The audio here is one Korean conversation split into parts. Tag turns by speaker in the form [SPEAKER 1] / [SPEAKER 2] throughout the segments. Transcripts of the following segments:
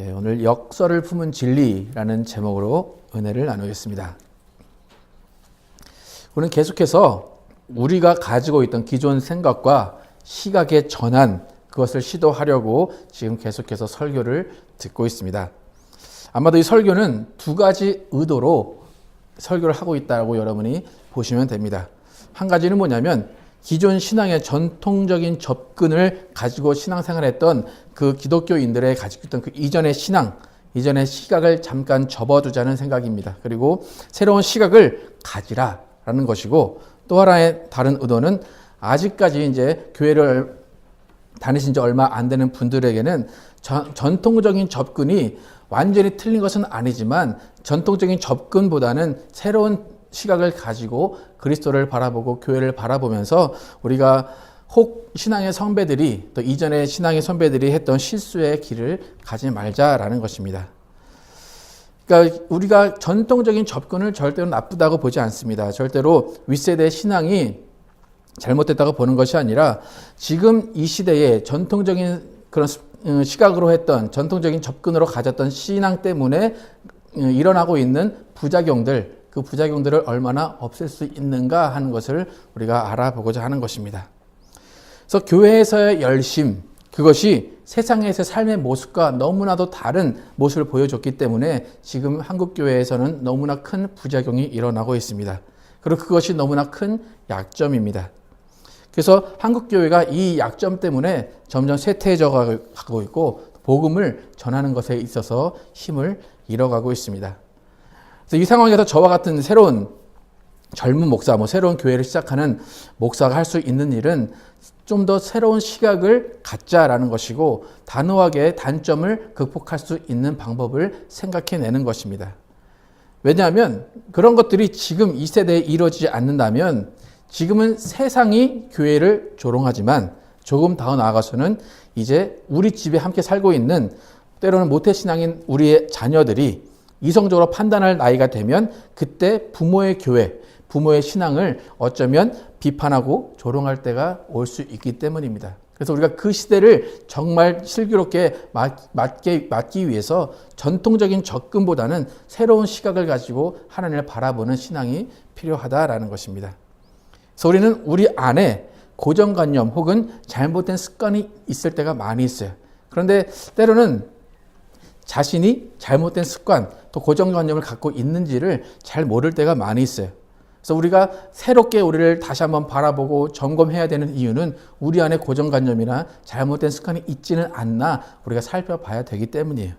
[SPEAKER 1] 오늘 역설을 품은 진리라는 제목으로 은혜를 나누겠습니다. 오늘 계속해서 우리가 가지고 있던 기존 생각과 시각의 전환, 그것을 시도하려고 지금 계속해서 설교를 듣고 있습니다. 아마도 이 설교는 두 가지 의도로 설교를 하고 있다고 여러분이 보시면 됩니다. 한 가지는 뭐냐면 기존 신앙의 전통적인 접근을 가지고 신앙생활했던 그 기독교인들의 가지고 있던 그 이전의 신앙, 이전의 시각을 잠깐 접어두자는 생각입니다. 그리고 새로운 시각을 가지라라는 것이고, 또 하나의 다른 의도는 아직까지 이제 교회를 다니신 지 얼마 안 되는 분들에게는 전통적인 접근이 완전히 틀린 것은 아니지만 전통적인 접근보다는 새로운 시각을 가지고 그리스도를 바라보고 교회를 바라보면서 우리가 혹 신앙의 선배들이 또 이전의 신앙의 선배들이 했던 실수의 길을 가지 말자라는 것입니다. 그러니까 우리가 전통적인 접근을 절대로 나쁘다고 보지 않습니다. 절대로 윗세대의 신앙이 잘못됐다고 보는 것이 아니라 지금 이 시대에 전통적인 그런 시각으로 했던 전통적인 접근으로 가졌던 신앙 때문에 일어나고 있는 부작용들, 그 부작용들을 얼마나 없앨 수 있는가 하는 것을 우리가 알아보고자 하는 것입니다. 그래서 교회에서의 열심, 그것이 세상에서의 삶의 모습과 너무나도 다른 모습을 보여줬기 때문에 지금 한국교회에서는 너무나 큰 부작용이 일어나고 있습니다. 그리고 그것이 너무나 큰 약점입니다. 그래서 한국교회가 이 약점 때문에 점점 쇠퇴해져 가고 있고 복음을 전하는 것에 있어서 힘을 잃어가고 있습니다. 그래서 이 상황에서 저와 같은 새로운 젊은 목사, 새로운 교회를 시작하는 목사가 할 수 있는 일은 좀 더 새로운 시각을 갖자라는 것이고 단호하게 단점을 극복할 수 있는 방법을 생각해내는 것입니다. 왜냐하면 그런 것들이 지금 이 세대에 이루어지지 않는다면 지금은 세상이 교회를 조롱하지만 조금 더 나아가서는 이제 우리 집에 함께 살고 있는 때로는 모태신앙인 우리의 자녀들이 이성적으로 판단할 나이가 되면 그때 부모의 교회, 부모의 신앙을 어쩌면 비판하고 조롱할 때가 올 수 있기 때문입니다. 그래서 우리가 그 시대를 정말 슬기롭게 맞기 위해서 전통적인 접근보다는 새로운 시각을 가지고 하나님을 바라보는 신앙이 필요하다라는 것입니다. 그래서 우리는 우리 안에 고정관념 혹은 잘못된 습관이 있을 때가 많이 있어요. 그런데 때로는 자신이 잘못된 습관, 또 고정관념을 갖고 있는지를 잘 모를 때가 많이 있어요. 그래서 우리가 새롭게 우리를 다시 한번 바라보고 점검해야 되는 이유는 우리 안에 고정관념이나 잘못된 습관이 있지는 않나 우리가 살펴봐야 되기 때문이에요.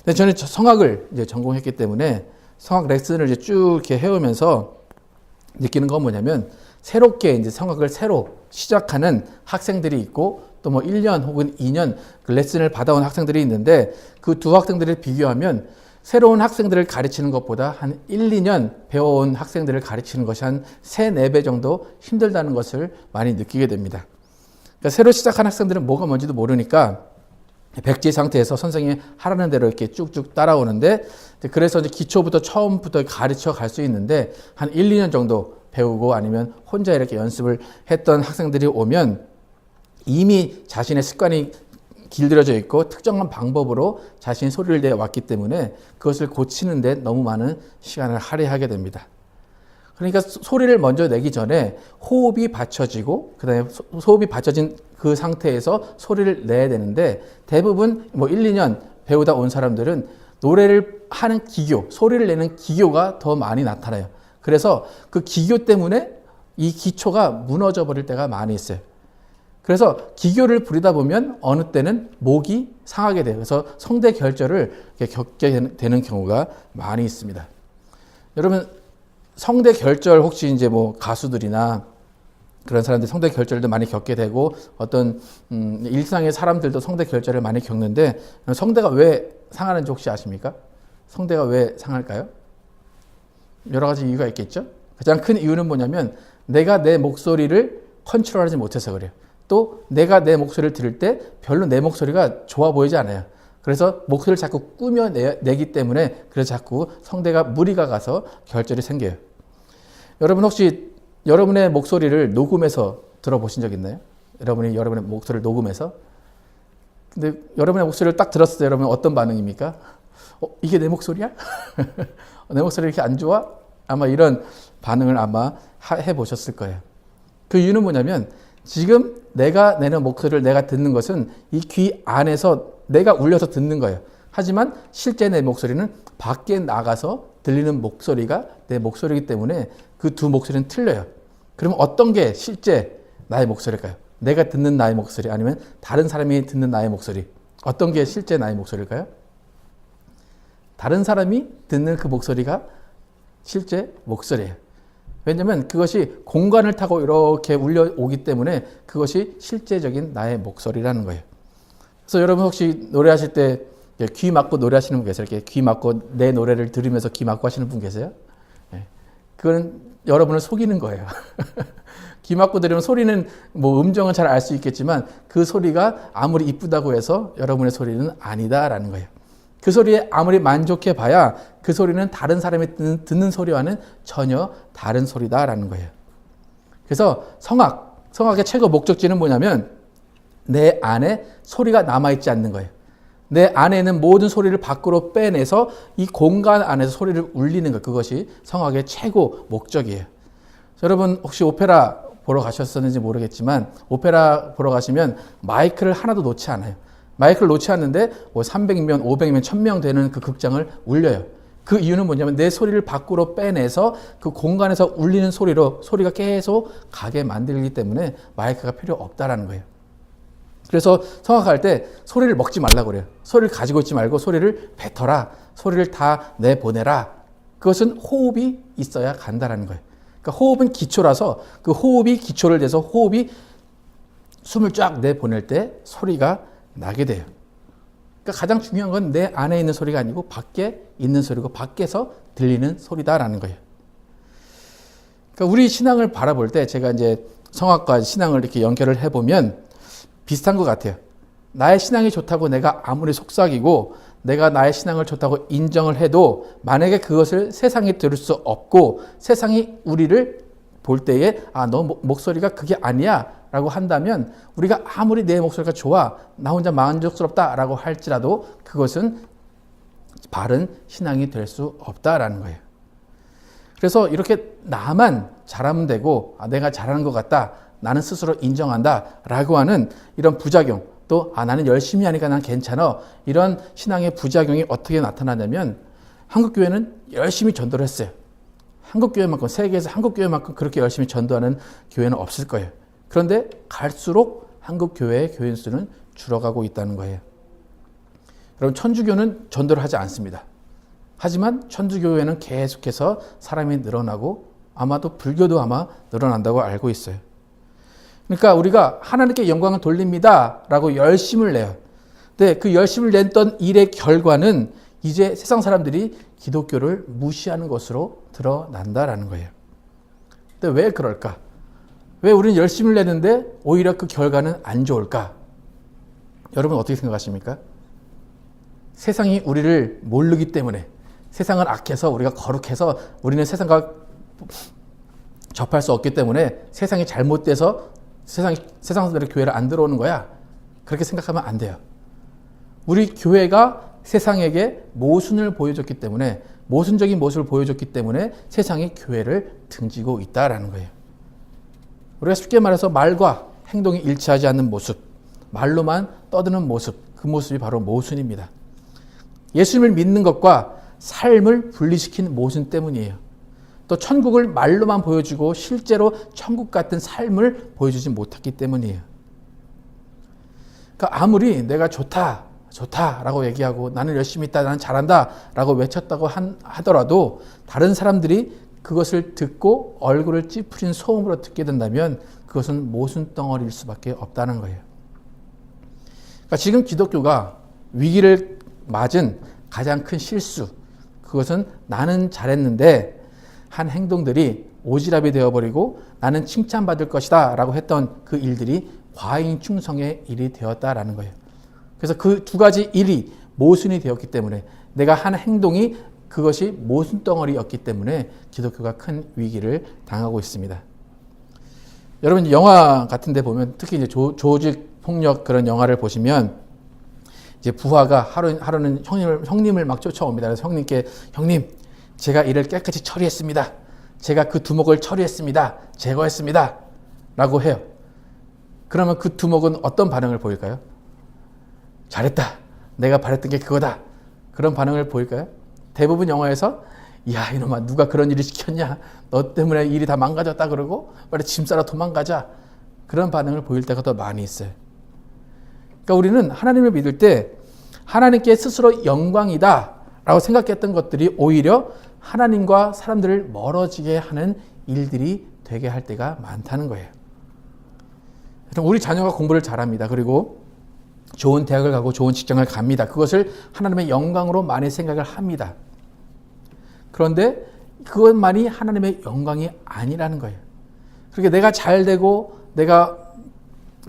[SPEAKER 1] 근데 저는 성악을 이제 전공했기 때문에 성악 레슨을 이제 쭉 이렇게 해오면서 느끼는 건 뭐냐면 새롭게 이제 성악을 새로 시작하는 학생들이 있고 또 1년 혹은 2년 그 레슨을 받아온 학생들이 있는데 그 두 학생들을 비교하면 새로운 학생들을 가르치는 것보다 한 1, 2년 배워온 학생들을 가르치는 것이 한 3, 4배 정도 힘들다는 것을 많이 느끼게 됩니다. 그러니까 새로 시작한 학생들은 뭐가 뭔지도 모르니까 백지 상태에서 선생님이 하라는 대로 이렇게 쭉쭉 따라오는데 그래서 이제 기초부터 처음부터 가르쳐 갈 수 있는데 한 1, 2년 정도 배우고 아니면 혼자 이렇게 연습을 했던 학생들이 오면 이미 자신의 습관이 길들여져 있고 특정한 방법으로 자신이 소리를 내왔기 때문에 그것을 고치는 데 너무 많은 시간을 할애하게 됩니다. 그러니까 소리를 먼저 내기 전에 호흡이 받쳐지고 그다음에 호흡이 받쳐진 그 상태에서 소리를 내야 되는데 대부분 1, 2년 배우다 온 사람들은 노래를 하는 기교, 소리를 내는 기교가 더 많이 나타나요. 그래서 그 기교 때문에 이 기초가 무너져 버릴 때가 많이 있어요. 그래서 기교를 부리다 보면 어느 때는 목이 상하게 돼요. 그래서 성대 결절을 겪게 되는 경우가 많이 있습니다. 여러분, 성대 결절 혹시 이제 가수들이나 그런 사람들 성대 결절도 많이 겪게 되고 어떤 일상의 사람들도 성대 결절을 많이 겪는데 성대가 왜 상하는지 혹시 아십니까? 성대가 왜 상할까요? 여러 가지 이유가 있겠죠? 가장 큰 이유는 뭐냐면 내가 내 목소리를 컨트롤하지 못해서 그래요. 또 내가 내 목소리를 들을 때 별로 내 목소리가 좋아 보이지 않아요. 그래서 목소리를 자꾸 꾸며내기 때문에 그래서 자꾸 성대가 무리가 가서 결절이 생겨요. 여러분 혹시 여러분의 목소리를 녹음해서 들어보신 적 있나요? 여러분의 목소리를 녹음해서 근데 여러분의 목소리를 딱 들었을 때 여러분 어떤 반응입니까? 이게 내 목소리야? 내 목소리 이렇게 안 좋아? 아마 이런 반응을 아마 해보셨을 거예요. 그 이유는 뭐냐면 지금 내가 내는 목소리를 내가 듣는 것은 이 귀 안에서 내가 울려서 듣는 거예요. 하지만 실제 내 목소리는 밖에 나가서 들리는 목소리가 내 목소리이기 때문에 그 두 목소리는 틀려요. 그럼 어떤 게 실제 나의 목소리일까요? 내가 듣는 나의 목소리 아니면 다른 사람이 듣는 나의 목소리. 어떤 게 실제 나의 목소리일까요? 다른 사람이 듣는 그 목소리가 실제 목소리예요. 왜냐하면 그것이 공간을 타고 이렇게 울려오기 때문에 그것이 실제적인 나의 목소리라는 거예요. 그래서 여러분 혹시 노래하실 때 귀 막고 노래하시는 분 계세요? 이렇게 귀 막고 내 노래를 들으면서 귀 막고 하시는 분 계세요? 그건 여러분을 속이는 거예요. 귀 막고 들으면 소리는 뭐 음정은 잘 알 수 있겠지만 그 소리가 아무리 이쁘다고 해서 여러분의 소리는 아니다라는 거예요. 그 소리에 아무리 만족해 봐야 그 소리는 다른 사람이 듣는 소리와는 전혀 다른 소리다라는 거예요. 그래서 성악의 최고 목적지는 뭐냐면 내 안에 소리가 남아있지 않는 거예요. 내 안에 있는 모든 소리를 밖으로 빼내서 이 공간 안에서 소리를 울리는 것, 그것이 성악의 최고 목적이에요. 여러분 혹시 오페라 보러 가셨었는지 모르겠지만 오페라 보러 가시면 마이크를 하나도 놓지 않아요. 마이크를 놓지 않는데 뭐 300명, 500명, 1000명 되는 그 극장을 울려요. 그 이유는 뭐냐면 내 소리를 밖으로 빼내서 그 공간에서 울리는 소리로 소리가 계속 가게 만들기 때문에 마이크가 필요 없다라는 거예요. 그래서 성악할 때 소리를 먹지 말라고 그래요. 소리를 가지고 있지 말고 소리를 뱉어라. 소리를 다 내보내라. 그것은 호흡이 있어야 간다라는 거예요. 그러니까 호흡은 기초라서 그 호흡이 기초를 내서 호흡이 숨을 쫙 내보낼 때 소리가 나게 돼요. 그러니까 가장 중요한 건 내 안에 있는 소리가 아니고 밖에 있는 소리고 밖에서 들리는 소리다라는 거예요. 그러니까 우리 신앙을 바라볼 때 제가 이제 성악과 신앙을 이렇게 연결을 해보면 비슷한 것 같아요. 나의 신앙이 좋다고 내가 아무리 속삭이고 내가 나의 신앙을 좋다고 인정을 해도 만약에 그것을 세상이 들을 수 없고 세상이 우리를 볼 때에 너 목소리가 그게 아니야 라고 한다면 우리가 아무리 내 목소리가 좋아 나 혼자 만족스럽다 라고 할지라도 그것은 바른 신앙이 될 수 없다라는 거예요. 그래서 이렇게 나만 잘하면 되고 내가 잘하는 것 같다 나는 스스로 인정한다 라고 하는 이런 부작용 또 나는 열심히 하니까 난 괜찮아 이런 신앙의 부작용이 어떻게 나타나냐면 한국교회는 열심히 전도를 했어요. 한국교회만큼 세계에서 한국교회만큼 그렇게 열심히 전도하는 교회는 없을 거예요. 그런데 갈수록 한국교회의 교인 수는 줄어가고 있다는 거예요. 여러분 천주교는 전도를 하지 않습니다. 하지만 천주교회는 계속해서 사람이 늘어나고 아마도 불교도 아마 늘어난다고 알고 있어요. 그러니까 우리가 하나님께 영광을 돌립니다 라고 열심을 내요. 근데 그 열심을 냈던 일의 결과는 이제 세상 사람들이 기독교를 무시하는 것으로 드러난다라는 거예요. 근데 왜 그럴까? 왜 우리는 열심을 내는데 오히려 그 결과는 안 좋을까? 여러분 어떻게 생각하십니까? 세상이 우리를 모르기 때문에 세상은 악해서 우리가 거룩해서 우리는 세상과 접할 수 없기 때문에 세상이 잘못돼서 세상 사람들의 교회를 안 들어오는 거야. 그렇게 생각하면 안 돼요. 우리 교회가 세상에게 모순을 보여줬기 때문에 모순적인 모습을 보여줬기 때문에 세상이 교회를 등지고 있다라는 거예요. 우리가 쉽게 말해서 말과 행동이 일치하지 않는 모습, 말로만 떠드는 모습, 그 모습이 바로 모순입니다. 예수님을 믿는 것과 삶을 분리시킨 모순 때문이에요. 또 천국을 말로만 보여주고 실제로 천국 같은 삶을 보여주지 못했기 때문이에요. 그러니까 아무리 내가 좋다라고 얘기하고 나는 열심히 있다, 나는 잘한다 라고 외쳤다고 하더라도 다른 사람들이 그것을 듣고 얼굴을 찌푸린 소음으로 듣게 된다면 그것은 모순 덩어리일 수밖에 없다는 거예요. 그러니까 지금 기독교가 위기를 맞은 가장 큰 실수, 그것은 나는 잘했는데 한 행동들이 오지랖이 되어버리고 나는 칭찬받을 것이다 라고 했던 그 일들이 과잉 충성의 일이 되었다라는 거예요. 그래서 그 두 가지 일이 모순이 되었기 때문에 내가 한 행동이 그것이 모순 덩어리였기 때문에 기독교가 큰 위기를 당하고 있습니다. 여러분 영화 같은 데 보면 특히 이제 조직 폭력 그런 영화를 보시면 이제 부하가 하루는 형님을 막 쫓아옵니다. 그래서 형님, 제가 일을 깨끗이 처리했습니다. 제가 그 두목을 처리했습니다. 제거했습니다. 라고 해요. 그러면 그 두목은 어떤 반응을 보일까요? 잘했다. 내가 바랬던 게 그거다. 그런 반응을 보일까요? 대부분 영화에서 야, 이놈아, 누가 그런 일을 시켰냐? 너 때문에 일이 다 망가졌다 그러고 빨리 짐 싸러 도망가자. 그런 반응을 보일 때가 더 많이 있어요. 그러니까 우리는 하나님을 믿을 때 하나님께 스스로 영광이다 라고 생각했던 것들이 오히려 하나님과 사람들을 멀어지게 하는 일들이 되게 할 때가 많다는 거예요. 우리 자녀가 공부를 잘합니다. 그리고 좋은 대학을 가고 좋은 직장을 갑니다. 그것을 하나님의 영광으로 많이 생각을 합니다. 그런데 그것만이 하나님의 영광이 아니라는 거예요. 그렇게 내가 잘 되고 내가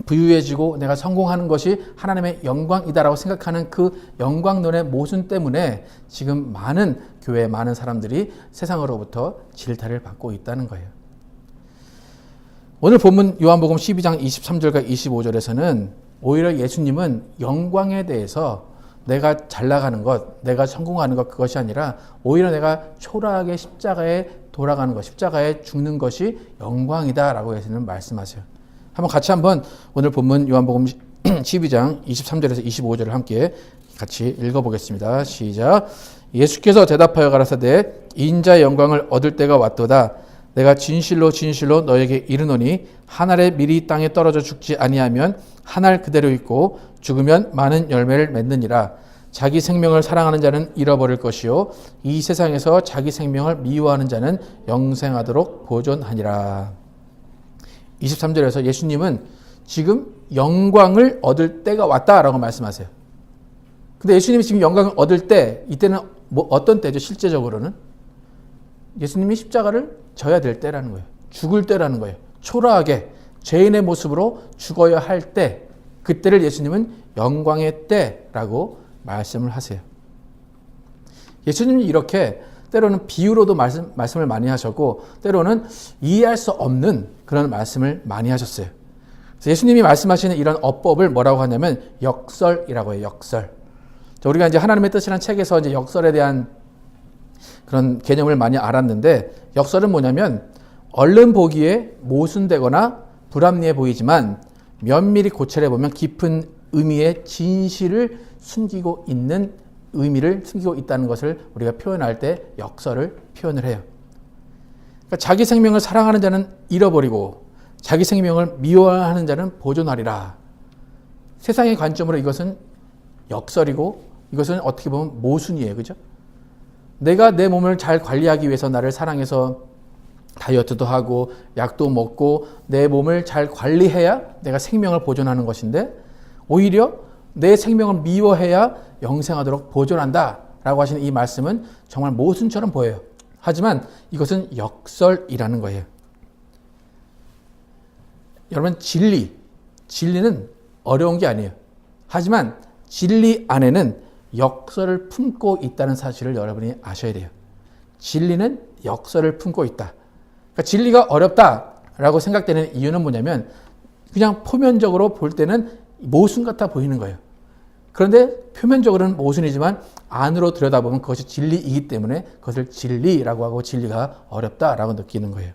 [SPEAKER 1] 부유해지고 내가 성공하는 것이 하나님의 영광이다라고 생각하는 그 영광론의 모순 때문에 지금 많은 교회 많은 사람들이 세상으로부터 질타를 받고 있다는 거예요. 오늘 본문 요한복음 12장 23절과 25절에서는 오히려 예수님은 영광에 대해서 내가 잘 나가는 것, 내가 성공하는 것 그것이 아니라 오히려 내가 초라하게 십자가에 돌아가는 것, 십자가에 죽는 것이 영광이다라고 예수님은 말씀하세요. 한번 오늘 본문 요한복음 12장 23절에서 25절을 함께 같이 읽어보겠습니다. 시작. 예수께서 대답하여 가라사대 인자의 영광을 얻을 때가 왔도다. 내가 진실로 진실로 너에게 이르노니 한 알에 밀이 땅에 떨어져 죽지 아니하면 한 알 그대로 있고 죽으면 많은 열매를 맺느니라. 자기 생명을 사랑하는 자는 잃어버릴 것이요 이 세상에서 자기 생명을 미워하는 자는 영생하도록 보존하니라. 23절에서 예수님은 지금 영광을 얻을 때가 왔다라고 말씀하세요. 근데 예수님이 지금 영광을 얻을 때, 이때는 어떤 때죠? 실제적으로는 예수님이 십자가를 져야 될 때라는 거예요. 죽을 때라는 거예요. 초라하게 죄인의 모습으로 죽어야 할 때, 그때를 예수님은 영광의 때라고 말씀을 하세요. 예수님이 이렇게 때로는 비유로도 말씀을 많이 하셨고 때로는 이해할 수 없는 그런 말씀을 많이 하셨어요. 그래서 예수님이 말씀하시는 이런 어법을 뭐라고 하냐면 역설이라고 해요. 역설. 우리가 이제 하나님의 뜻이라는 책에서 이제 역설에 대한 그런 개념을 많이 알았는데 역설은 뭐냐면 얼른 보기에 모순되거나 불합리해 보이지만 면밀히 고찰해 보면 깊은 의미의 진실을 숨기고 있는 의미를 숨기고 있다는 것을 우리가 표현할 때 역설을 표현을 해요. 그러니까 자기 생명을 사랑하는 자는 잃어버리고 자기 생명을 미워하는 자는 보존하리라. 세상의 관점으로 이것은 역설이고 이것은 어떻게 보면 모순이에요. 그죠? 내가 내 몸을 잘 관리하기 위해서 나를 사랑해서 다이어트도 하고 약도 먹고 내 몸을 잘 관리해야 내가 생명을 보존하는 것인데 오히려 내 생명을 미워해야 영생하도록 보존한다 라고 하시는 이 말씀은 정말 모순처럼 보여요. 하지만 이것은 역설이라는 거예요. 여러분 진리는 어려운 게 아니에요. 하지만 진리 안에는 역설을 품고 있다는 사실을 여러분이 아셔야 돼요. 진리는 역설을 품고 있다. 그러니까 진리가 어렵다라고 생각되는 이유는 뭐냐면 그냥 표면적으로 볼 때는 모순 같아 보이는 거예요. 그런데 표면적으로는 모순이지만 안으로 들여다보면 그것이 진리이기 때문에 그것을 진리라고 하고 진리가 어렵다라고 느끼는 거예요.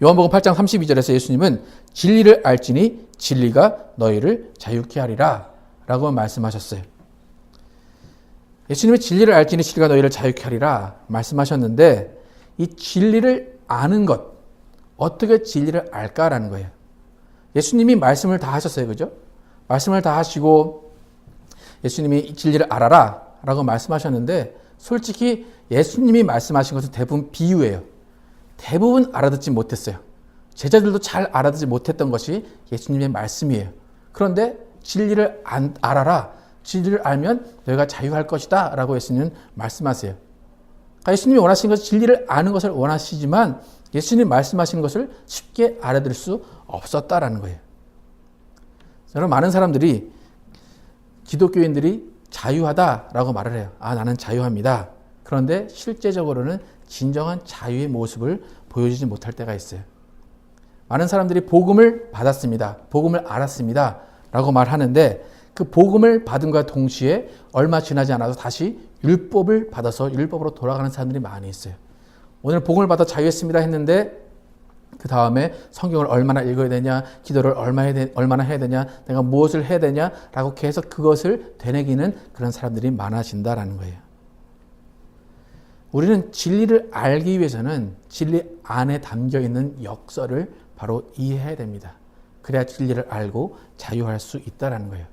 [SPEAKER 1] 요한복음 8장 32절에서 예수님은 진리를 알지니 진리가 너희를 자유케 하리라 라고 말씀하셨어요. 예수님이 진리를 알지니 진리가 너희를 자유케 하리라 말씀하셨는데 이 진리를 아는 것, 어떻게 진리를 알까라는 거예요. 예수님이 말씀을 다 하셨어요. 그죠? 말씀을 다 하시고 예수님이 진리를 알아라 라고 말씀하셨는데 솔직히 예수님이 말씀하신 것은 대부분 비유예요. 대부분 알아듣지 못했어요. 제자들도 잘 알아듣지 못했던 것이 예수님의 말씀이에요. 그런데 진리를 알아라. 진리를 알면 너희가 자유할 것이다 라고 예수님은 말씀하세요. 그러니까 예수님이 원하시는 것은 진리를 아는 것을 원하시지만 예수님이 말씀하시는 것을 쉽게 알아들을 수 없었다라는 거예요. 여러분 많은 사람들이 기독교인들이 자유하다라고 말을 해요. 아, 나는 자유합니다. 그런데 실제적으로는 진정한 자유의 모습을 보여주지 못할 때가 있어요. 많은 사람들이 복음을 받았습니다. 복음을 알았습니다. 라고 말하는데 그 복음을 받은과 동시에 얼마 지나지 않아서 다시 율법을 받아서 율법으로 돌아가는 사람들이 많이 있어요. 오늘 복음을 받아 자유했습니다 했는데 그 다음에 성경을 얼마나 읽어야 되냐, 기도를 얼마나 해야 되냐, 내가 무엇을 해야 되냐라고 계속 그것을 되뇌기는 그런 사람들이 많아진다라는 거예요. 우리는 진리를 알기 위해서는 진리 안에 담겨있는 역설을 바로 이해해야 됩니다. 그래야 진리를 알고 자유할 수 있다는 거예요.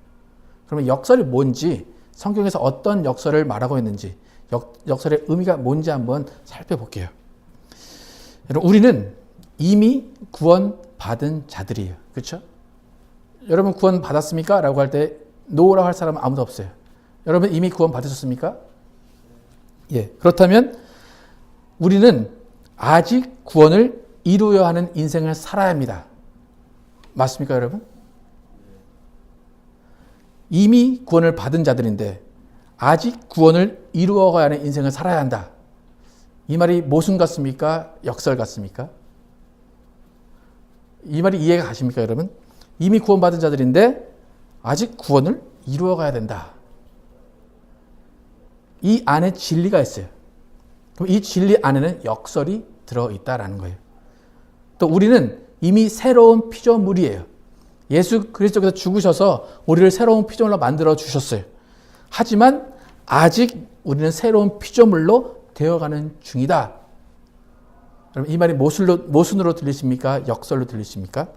[SPEAKER 1] 그러면 역설이 뭔지, 성경에서 어떤 역설을 말하고 있는지, 역설의 의미가 뭔지 한번 살펴볼게요. 여러분, 우리는 이미 구원받은 자들이에요. 그렇죠? 여러분 구원 받았습니까? 라고 할 때 노라고 할 사람은 아무도 없어요. 여러분 이미 구원 받으셨습니까? 예. 그렇다면 우리는 아직 구원을 이루어야 하는 인생을 살아야 합니다. 맞습니까, 여러분? 이미 구원을 받은 자들인데 아직 구원을 이루어가야 하는 인생을 살아야 한다. 이 말이 모순 같습니까? 역설 같습니까? 이 말이 이해가 가십니까, 여러분? 이미 구원받은 자들인데 아직 구원을 이루어가야 된다. 이 안에 진리가 있어요. 그럼 이 진리 안에는 역설이 들어있다라는 거예요. 또 우리는 이미 새로운 피조물이에요. 예수 그리스도께서 죽으셔서 우리를 새로운 피조물로 만들어 주셨어요. 하지만 아직 우리는 새로운 피조물로 되어가는 중이다. 여러분 이 말이 모순으로 들리십니까? 역설로 들리십니까?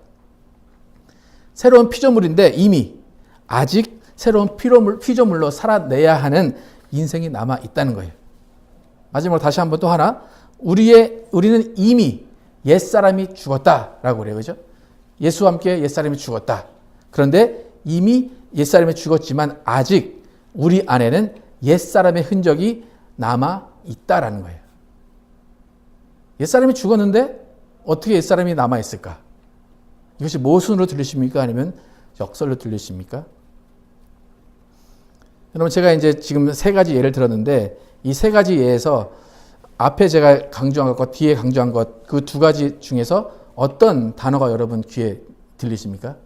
[SPEAKER 1] 새로운 피조물인데 이미 아직 새로운 피조물로 살아내야 하는 인생이 남아 있다는 거예요. 마지막으로 다시 한번 또 하나, 우리는 이미 옛사람이 죽었다라고 그래요. 그죠? 예수와 함께 옛사람이 죽었다. 그런데 이미 옛사람이 죽었지만 아직 우리 안에는 옛사람의 흔적이 남아 있다라는 거예요. 옛사람이 죽었는데 어떻게 옛사람이 남아 있을까? 이것이 모순으로 들리십니까? 아니면 역설로 들리십니까? 여러분 제가 이제 지금 세 가지 예를 들었는데 이 세 가지 예에서 앞에 제가 강조한 것과 뒤에 강조한 것 그 두 가지 중에서 어떤 단어가 여러분 귀에 들리십니까?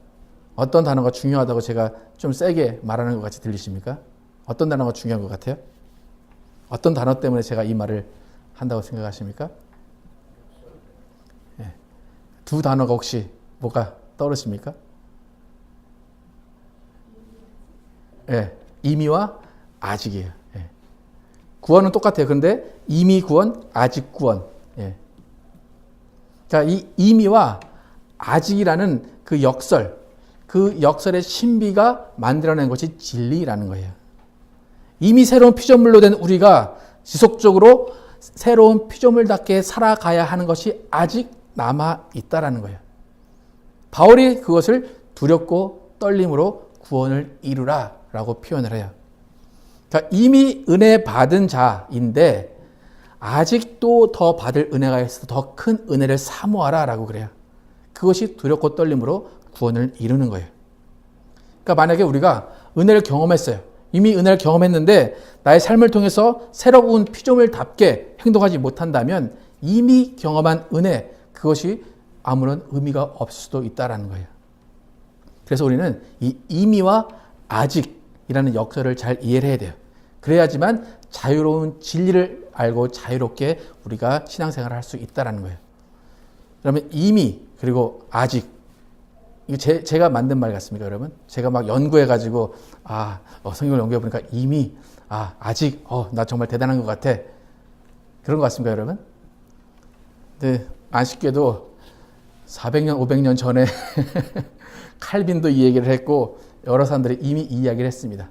[SPEAKER 1] 어떤 단어가 중요하다고 제가 좀 세게 말하는 것 같이 들리십니까? 어떤 단어가 중요한 것 같아요? 어떤 단어 때문에 제가 이 말을 한다고 생각하십니까? 네. 두 단어가 혹시 뭐가 떠오르십니까? 네. 이미와 아직이에요. 예. 구원은 똑같아요. 그런데 이미 구원, 아직 구원. 예. 그러니까 이 이미와 아직이라는 그 역설의 신비가 만들어낸 것이 진리라는 거예요. 이미 새로운 피조물로 된 우리가 지속적으로 새로운 피조물답게 살아가야 하는 것이 아직 남아 있다라는 거예요. 바울이 그것을 두렵고 떨림으로 구원을 이루라 라고 표현을 해요. 그러니까 이미 은혜 받은 자인데 아직도 더 받을 은혜가 있어서 더 큰 은혜를 사모하라 라고 그래요. 그것이 두렵고 떨림으로 구원을 이루는 거예요. 그러니까 만약에 우리가 은혜를 경험했어요. 이미 은혜를 경험했는데 나의 삶을 통해서 새로운 피조물답게 행동하지 못한다면 이미 경험한 은혜, 그것이 아무런 의미가 없을 수도 있다는 거예요. 그래서 우리는 이 이미와 아직이라는 역설을 잘 이해를 해야 돼요. 그래야지만 자유로운 진리를 알고 자유롭게 우리가 신앙생활을 할 수 있다는 거예요. 그러면 이미 그리고 아직, 이거 제가 만든 말 같습니까, 여러분? 제가 막 연구해가지고 성경을 연구해보니까 이미 아직 나 정말 대단한 것 같아. 그런 것 같습니까, 여러분? 근데 안쉽게도 400년, 500년 전에 칼빈도 이 얘기를 했고 여러 사람들이 이미 이 이야기를 했습니다.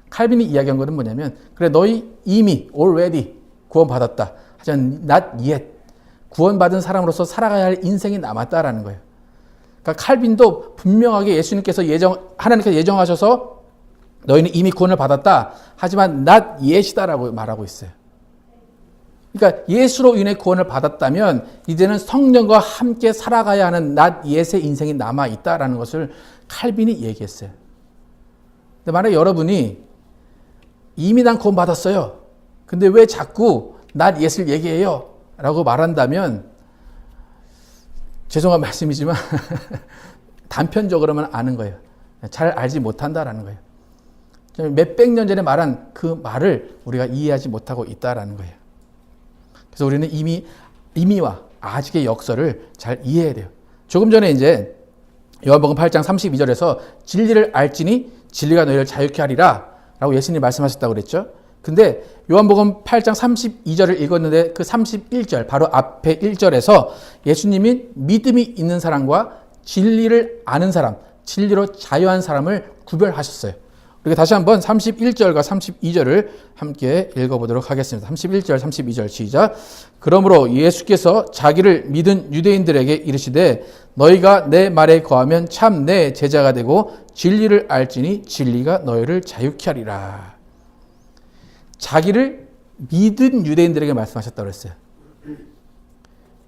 [SPEAKER 1] 칼빈이 이야기한 것은 뭐냐면, 그래 너희 이미 already 구원받았다. 하지만 not yet 구원받은 사람으로서 살아가야 할 인생이 남았다라는 거예요. 그러니까 칼빈도 분명하게 예수님께서 하나님께서 예정하셔서 너희는 이미 구원을 받았다. 하지만 not yet이다라고 말하고 있어요. 그러니까 예수로 인해 구원을 받았다면 이제는 성령과 함께 살아가야 하는 not yet의 인생이 남아 있다라는 것을 칼빈이 얘기했어요. 근데 만약에 여러분이 이미 난 구원 받았어요. 근데 왜 자꾸 not yet을 얘기해요? 라고 말한다면 죄송한 말씀이지만 단편적으로만 아는 거예요. 잘 알지 못한다라는 거예요. 몇백 년 전에 말한 그 말을 우리가 이해하지 못하고 있다라는 거예요. 그래서 우리는 이미와 아직의 역설을 잘 이해해야 돼요. 조금 전에 이제 요한복음 8장 32절에서 진리를 알지니 진리가 너희를 자유케 하리라 라고 예수님이 말씀하셨다고 그랬죠. 근데 요한복음 8장 32절을 읽었는데 그 31절 바로 앞에 1절에서 예수님이 믿음이 있는 사람과 진리를 아는 사람, 진리로 자유한 사람을 구별하셨어요. 우리가 다시 한번 31절과 32절을 함께 읽어보도록 하겠습니다. 31절, 32절 시작. 그러므로 예수께서 자기를 믿은 유대인들에게 이르시되 너희가 내 말에 거하면 참 내 제자가 되고 진리를 알지니 진리가 너희를 자유케 하리라. 자기를 믿은 유대인들에게 말씀하셨다고 그랬어요.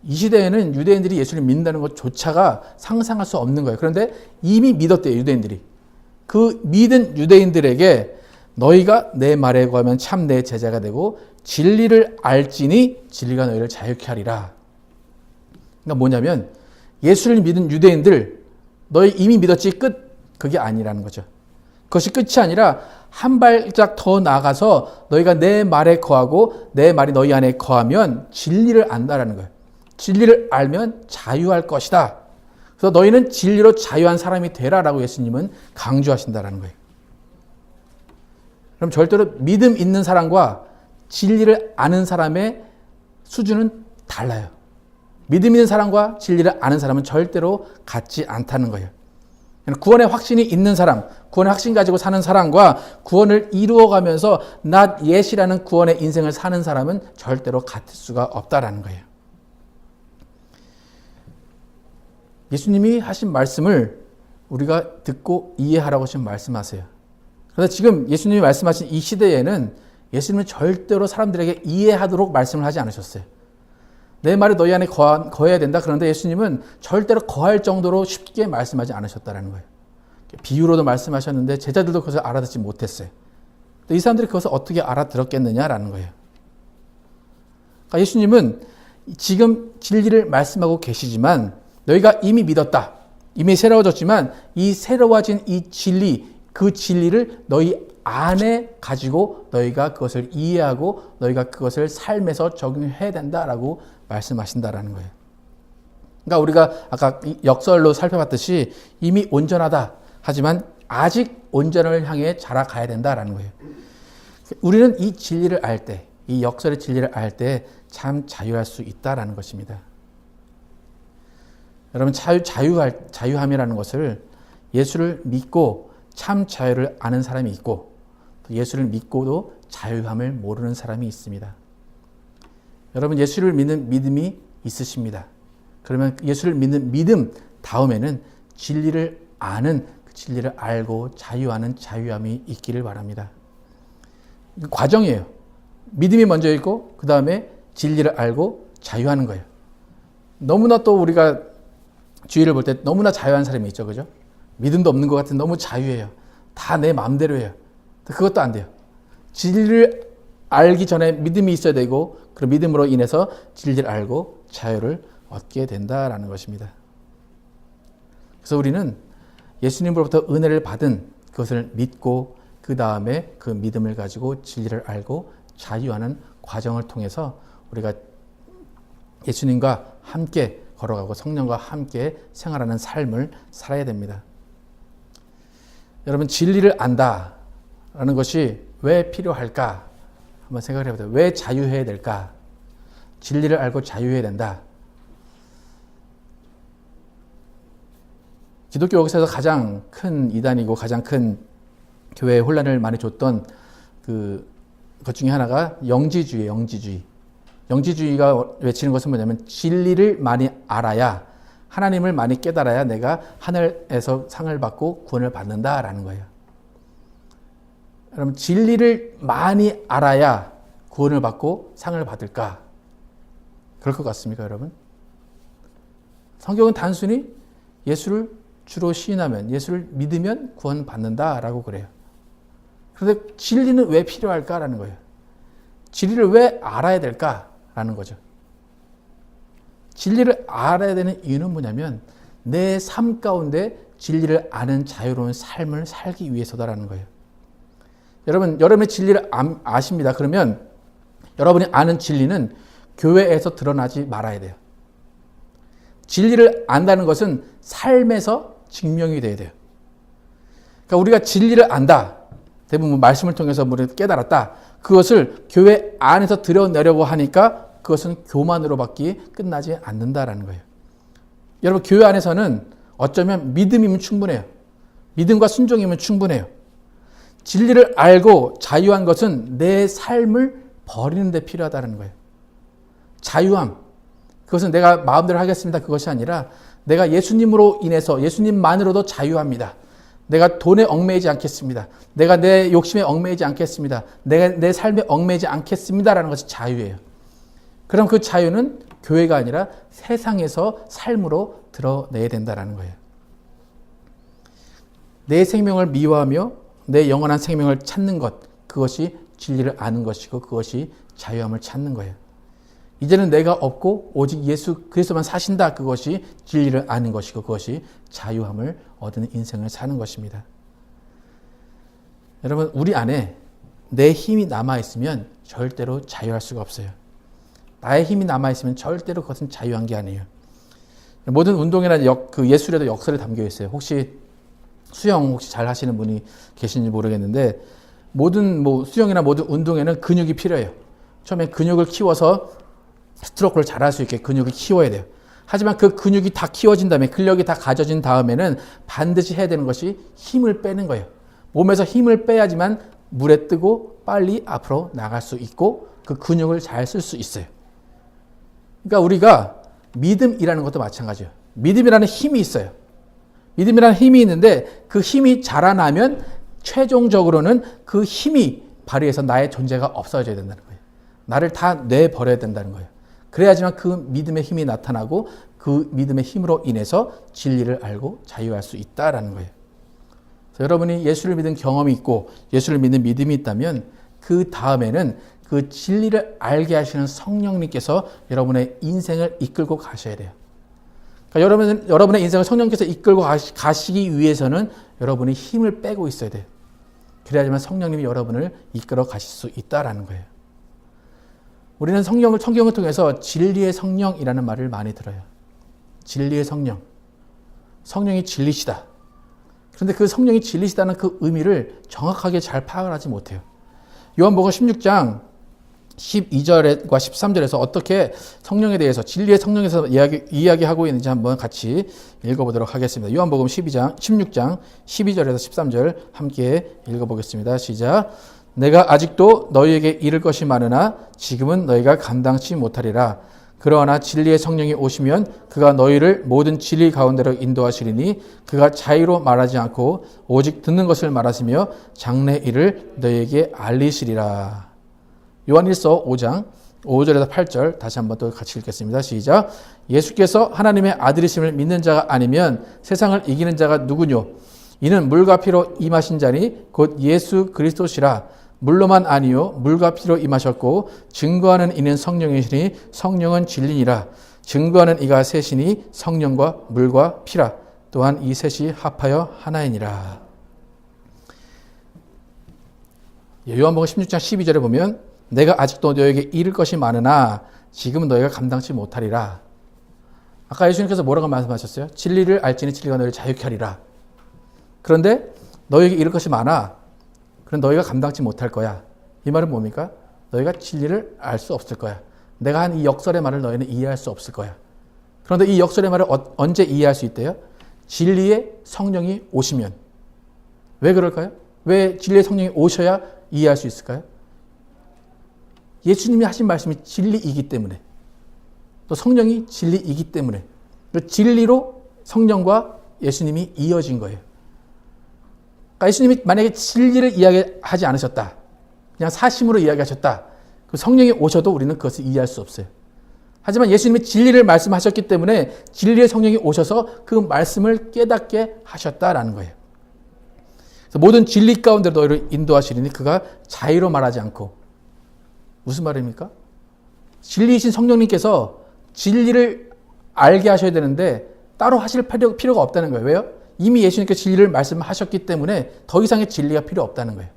[SPEAKER 1] 이 시대에는 유대인들이 예수를 믿는다는 것조차가 상상할 수 없는 거예요. 그런데 이미 믿었대요, 유대인들이. 그 믿은 유대인들에게 너희가 내 말에 거하면 참 내 제자가 되고 진리를 알지니 진리가 너희를 자유케 하리라. 그러니까 뭐냐면 예수를 믿은 유대인들 너희 이미 믿었지 끝. 그게 아니라는 거죠. 그것이 끝이 아니라 한 발짝 더 나아가서 너희가 내 말에 거하고 내 말이 너희 안에 거하면 진리를 안다라는 거예요. 진리를 알면 자유할 것이다. 그래서 너희는 진리로 자유한 사람이 되라라고 예수님은 강조하신다라는 거예요. 그럼 절대로 믿음 있는 사람과 진리를 아는 사람의 수준은 달라요. 믿음 있는 사람과 진리를 아는 사람은 절대로 같지 않다는 거예요. 구원의 확신이 있는 사람, 구원의 확신 가지고 사는 사람과 구원을 이루어가면서 not yet이라는 구원의 인생을 사는 사람은 절대로 같을 수가 없다라는 거예요. 예수님이 하신 말씀을 우리가 듣고 이해하라고 지금 말씀하세요. 그런데 지금 예수님이 말씀하신 이 시대에는 예수님은 절대로 사람들에게 이해하도록 말씀을 하지 않으셨어요. 내 말이 너희 안에 거해야 된다. 그런데 예수님은 절대로 거할 정도로 쉽게 말씀하지 않으셨다는 거예요. 비유로도 말씀하셨는데 제자들도 그것을 알아듣지 못했어요. 이 사람들이 그것을 어떻게 알아들었겠느냐라는 거예요. 그러니까 예수님은 지금 진리를 말씀하고 계시지만 너희가 이미 믿었다. 이미 새로워졌지만 이 새로워진 이 진리, 그 진리를 너희 안에 가지고 너희가 그것을 이해하고 너희가 그것을 삶에서 적용해야 된다라고 말씀하신다라는 거예요. 그러니까 우리가 아까 역설로 살펴봤듯이 이미 온전하다. 하지만 아직 온전을 향해 자라가야 된다라는 거예요. 우리는 이 진리를 알 때, 이 역설의 진리를 알 때 참 자유할 수 있다라는 것입니다. 여러분 자유함이라는 것을 예수를 믿고 참 자유를 아는 사람이 있고 예수를 믿고도 자유함을 모르는 사람이 있습니다. 여러분 예수를 믿는 믿음이 있으십니다. 그러면 예수를 믿는 믿음 다음에는 진리를 아는 그 진리를 알고 자유하는 자유함이 있기를 바랍니다. 과정이에요. 믿음이 먼저 있고 그 다음에 진리를 알고 자유하는 거예요. 너무나 또 우리가 주위를 볼 때 너무나 자유한 사람이 있죠. 그죠? 믿음도 없는 것 같은 너무 자유해요. 다 내 마음대로 해요. 그것도 안 돼요. 진리를 알기 전에 믿음이 있어야 되고 그 믿음으로 인해서 진리를 알고 자유를 얻게 된다라는 것입니다. 그래서 우리는 예수님으로부터 은혜를 받은 그것을 믿고 그 다음에 그 믿음을 가지고 진리를 알고 자유하는 과정을 통해서 우리가 예수님과 함께 걸어가고 성령과 함께 생활하는 삶을 살아야 됩니다. 여러분 진리를 안다라는 것이 왜 필요할까? 한번 생각을 해보세요. 왜 자유해야 될까? 진리를 알고 자유해야 된다. 기독교 역사에서 가장 큰 이단이고 가장 큰 교회에 혼란을 많이 줬던 것 중에 하나가 영지주의예요. 영지주의가 외치는 것은 뭐냐면 진리를 많이 알아야 하나님을 많이 깨달아야 내가 하늘에서 상을 받고 구원을 받는다라는 거예요. 여러분 진리를 많이 알아야 구원을 받고 상을 받을까? 그럴 것 같습니까, 여러분? 성경은 단순히 예수를 주로 시인하면 예수를 믿으면 구원받는다라고 그래요. 그런데 진리는 왜 필요할까라는 거예요. 진리를 왜 알아야 될까라는 거죠. 진리를 알아야 되는 이유는 뭐냐면 내 삶 가운데 진리를 아는 자유로운 삶을 살기 위해서다라는 거예요. 여러분, 여러분의 진리를 아십니다. 그러면 여러분이 아는 진리는 교회에서 드러나지 말아야 돼요. 진리를 안다는 것은 삶에서 증명이 돼야 돼요. 그러니까 우리가 진리를 안다. 대부분 말씀을 통해서 우리가 깨달았다. 그것을 교회 안에서 드러내려고 하니까 그것은 교만으로밖에 끝나지 않는다라는 거예요. 여러분, 교회 안에서는 어쩌면 믿음이면 충분해요. 믿음과 순종이면 충분해요. 진리를 알고 자유한 것은 내 삶을 버리는 데 필요하다는 거예요. 자유함. 그것은 내가 마음대로 하겠습니다. 그것이 아니라 내가 예수님으로 인해서 예수님만으로도 자유합니다. 내가 돈에 얽매이지 않겠습니다. 내가 내 욕심에 얽매이지 않겠습니다. 내가 내 삶에 얽매이지 않겠습니다라는 것이 자유예요. 그럼 그 자유는 교회가 아니라 세상에서 삶으로 드러내야 된다는 거예요. 내 생명을 미워하며 내 영원한 생명을 찾는 것, 그것이 진리를 아는 것이고 그것이 자유함을 찾는 거예요. 이제는 내가 없고 오직 예수 그리스도만 사신다. 그것이 진리를 아는 것이고 그것이 자유함을 얻는 인생을 사는 것입니다. 여러분, 우리 안에 내 힘이 남아있으면 절대로 자유할 수가 없어요. 나의 힘이 남아있으면 절대로 그것은 자유한 게 아니에요. 모든 운동이나 그 예술에도 역설이 담겨 있어요. 혹시 수영 혹시 잘 하시는 분이 계신지 모르겠는데 모든 수영이나 모든 운동에는 근육이 필요해요. 처음에 근육을 키워서 스트로크를 잘할 수 있게 근육을 키워야 돼요. 하지만 그 근육이 다 키워진 다음에 근력이 다 가져진 다음에는 반드시 해야 되는 것이 힘을 빼는 거예요. 몸에서 힘을 빼야지만 물에 뜨고 빨리 앞으로 나갈 수 있고 그 근육을 잘 쓸 수 있어요. 그러니까 우리가 믿음이라는 것도 마찬가지예요. 믿음이라는 힘이 있어요. 믿음이라는 힘이 있는데 그 힘이 자라나면 최종적으로는 그 힘이 발휘해서 나의 존재가 없어져야 된다는 거예요. 나를 다 내버려야 된다는 거예요. 그래야지만 그 믿음의 힘이 나타나고 그 믿음의 힘으로 인해서 진리를 알고 자유할 수 있다라는 거예요. 그래서 여러분이 예수를 믿은 경험이 있고 예수를 믿는 믿음이 있다면 그 다음에는 그 진리를 알게 하시는 성령님께서 여러분의 인생을 이끌고 가셔야 돼요. 그러니까 여러분의 인생을 성령께서 이끌고 가시기 위해서는 여러분이 힘을 빼고 있어야 돼요. 그래야지만 성령님이 여러분을 이끌어 가실 수 있다라는 거예요. 우리는 성경을 통해서 진리의 성령이라는 말을 많이 들어요. 진리의 성령. 성령이 진리시다. 그런데 그 성령이 진리시다는 그 의미를 정확하게 잘 파악을 하지 못해요. 요한복음 16장 12절과 13절에서 어떻게 성령에 대해서 진리의 성령에서 이야기하고 있는지 한번 같이 읽어보도록 하겠습니다. 요한복음 16장 12절에서 13절 함께 읽어보겠습니다. 시작. 내가 아직도 너희에게 이를 것이 많으나 지금은 너희가 감당치 못하리라. 그러나 진리의 성령이 오시면 그가 너희를 모든 진리 가운데로 인도하시리니 그가 자의로 말하지 않고 오직 듣는 것을 말하시며 장래 일을 너희에게 알리시리라. 요한일서 5장 5절에서 8절 다시 한번 또 같이 읽겠습니다. 시작. 예수께서 하나님의 아들이심을 믿는 자가 아니면 세상을 이기는 자가 누구뇨? 이는 물과 피로 임하신 자니 곧 예수 그리스도시라. 물로만 아니요 물과 피로 임하셨고 증거하는 이는 성령이시니 성령은 진리니라. 증거하는 이가 셋이니 성령과 물과 피라. 또한 이 셋이 합하여 하나이니라. 요한복음 16장 12절에 보면 내가 아직도 너에게 이를 것이 많으나 지금은 너희가 감당치 못하리라. 아까 예수님께서 뭐라고 말씀하셨어요? 진리를 알지니 진리가 너희를 자유케 하리라. 그런데 너희에게 이를 것이 많아. 그럼 너희가 감당치 못할 거야. 이 말은 뭡니까? 너희가 진리를 알 수 없을 거야. 내가 한 이 역설의 말을 너희는 이해할 수 없을 거야. 그런데 이 역설의 말을 언제 이해할 수 있대요? 진리의 성령이 오시면. 왜 그럴까요? 왜 진리의 성령이 오셔야 이해할 수 있을까요? 예수님이 하신 말씀이 진리이기 때문에, 또 성령이 진리이기 때문에, 진리로 성령과 예수님이 이어진 거예요. 그러니까 예수님이 만약에 진리를 이야기하지 않으셨다, 그냥 사심으로 이야기하셨다, 그 성령이 오셔도 우리는 그것을 이해할 수 없어요. 하지만 예수님이 진리를 말씀하셨기 때문에 진리의 성령이 오셔서 그 말씀을 깨닫게 하셨다라는 거예요. 그래서 모든 진리 가운데 너희를 인도하시리니 그가 자의로 말하지 않고. 무슨 말입니까? 진리이신 성령님께서 진리를 알게 하셔야 되는데 따로 하실 필요가 없다는 거예요. 왜요? 이미 예수님께서 진리를 말씀하셨기 때문에 더 이상의 진리가 필요 없다는 거예요.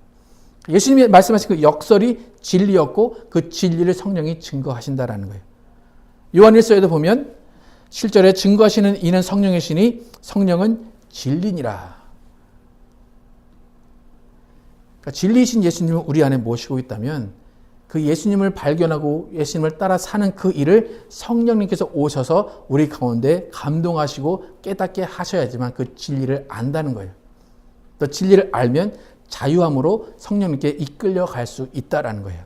[SPEAKER 1] 예수님이 말씀하신 그 역설이 진리였고 그 진리를 성령이 증거하신다라는 거예요. 요한일서에도 보면 7절에 증거하시는 이는 성령이시니 성령은 진리니라. 그러니까 진리이신 예수님을 우리 안에 모시고 있다면 그 예수님을 발견하고 예수님을 따라 사는 그 일을 성령님께서 오셔서 우리 가운데 감동하시고 깨닫게 하셔야지만 그 진리를 안다는 거예요. 또 진리를 알면 자유함으로 성령님께 이끌려 갈 수 있다라는 거예요.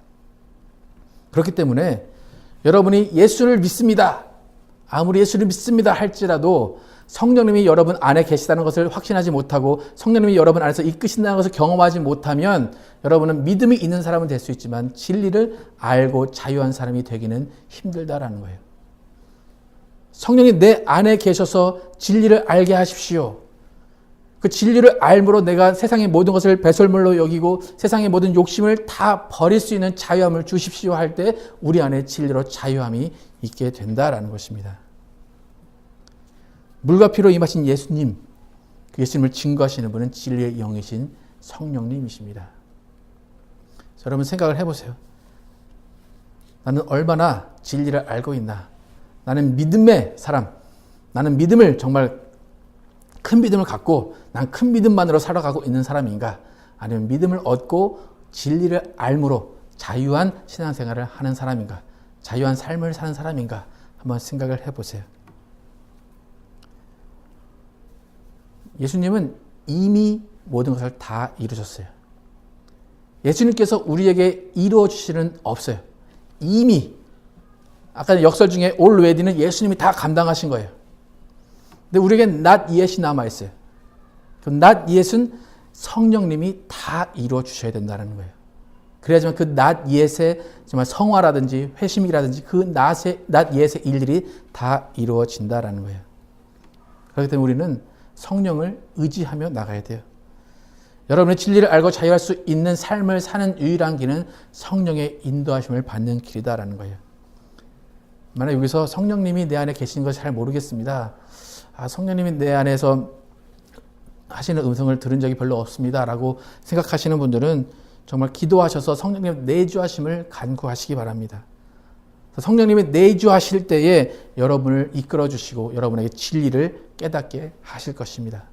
[SPEAKER 1] 그렇기 때문에 여러분이 예수를 믿습니다. 아무리 예수를 믿습니다 할지라도 성령님이 여러분 안에 계시다는 것을 확신하지 못하고 성령님이 여러분 안에서 이끄신다는 것을 경험하지 못하면 여러분은 믿음이 있는 사람은 될 수 있지만 진리를 알고 자유한 사람이 되기는 힘들다라는 거예요. 성령이 내 안에 계셔서 진리를 알게 하십시오. 그 진리를 알므로 내가 세상의 모든 것을 배설물로 여기고 세상의 모든 욕심을 다 버릴 수 있는 자유함을 주십시오 할 때 우리 안에 진리로 자유함이 있게 된다라는 것입니다. 물과 피로 임하신 예수님, 그 예수님을 증거하시는 분은 진리의 영이신 성령님이십니다. 여러분 생각을 해보세요. 나는 얼마나 진리를 알고 있나? 나는 믿음의 사람, 나는 믿음을 정말 큰 믿음을 갖고 난 큰 믿음만으로 살아가고 있는 사람인가? 아니면 믿음을 얻고 진리를 알므로 자유한 신앙생활을 하는 사람인가? 자유한 삶을 사는 사람인가? 한번 생각을 해보세요. 예수님은 이미 모든 것을 다 이루셨어요. 예수님께서 우리에게 이루어 주시는 없어요. 이미 아까 역설 중에 already는 예수님이 다 감당하신 거예요. 근데 우리에게 not yet이 남아있어요. 그 not yet은 성령님이 다 이루어 주셔야 된다는 거예요. 그래야지만 그 not yet의 정말 성화라든지 회심이라든지 그 not yet의 일들이 다 이루어진다는 거예요. 그렇기 때문에 우리는 성령을 의지하며 나가야 돼요. 여러분의 진리를 알고 자유할 수 있는 삶을 사는 유일한 길은 성령의 인도하심을 받는 길이다라는 거예요. 만약 여기서 성령님이 내 안에 계시는 걸 잘 모르겠습니다. 성령님이 내 안에서 하시는 음성을 들은 적이 별로 없습니다 라고 생각하시는 분들은 정말 기도하셔서 성령님 내주하심을 간구하시기 바랍니다. 성령님이 내주하실 때에 여러분을 이끌어 주시고 여러분에게 진리를 깨닫게 하실 것입니다.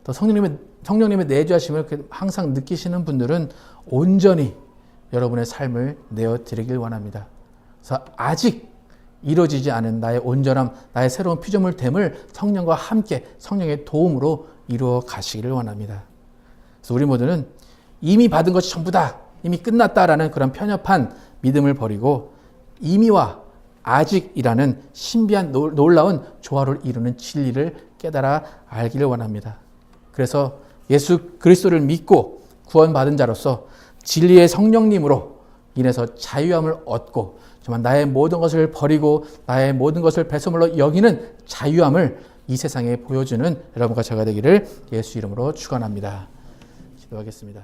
[SPEAKER 1] 또 성령님의 내주하심을 항상 느끼시는 분들은 온전히 여러분의 삶을 내어드리길 원합니다. 그래서 아직 이루어지지 않은 나의 온전함, 나의 새로운 피조물됨을 성령과 함께 성령의 도움으로 이루어 가시기를 원합니다. 그래서 우리 모두는 이미 받은 것이 전부다, 이미 끝났다라는 그런 편협한 믿음을 버리고 이미와 아직이라는 신비한 놀라운 조화를 이루는 진리를 깨달아 알기를 원합니다. 그래서 예수 그리스도를 믿고 구원받은 자로서 진리의 성령님으로 인해서 자유함을 얻고 정말 나의 모든 것을 버리고 나의 모든 것을 배설물로 여기는 자유함을 이 세상에 보여주는 여러분과 제가 되기를 예수 이름으로 축원합니다. 기도하겠습니다.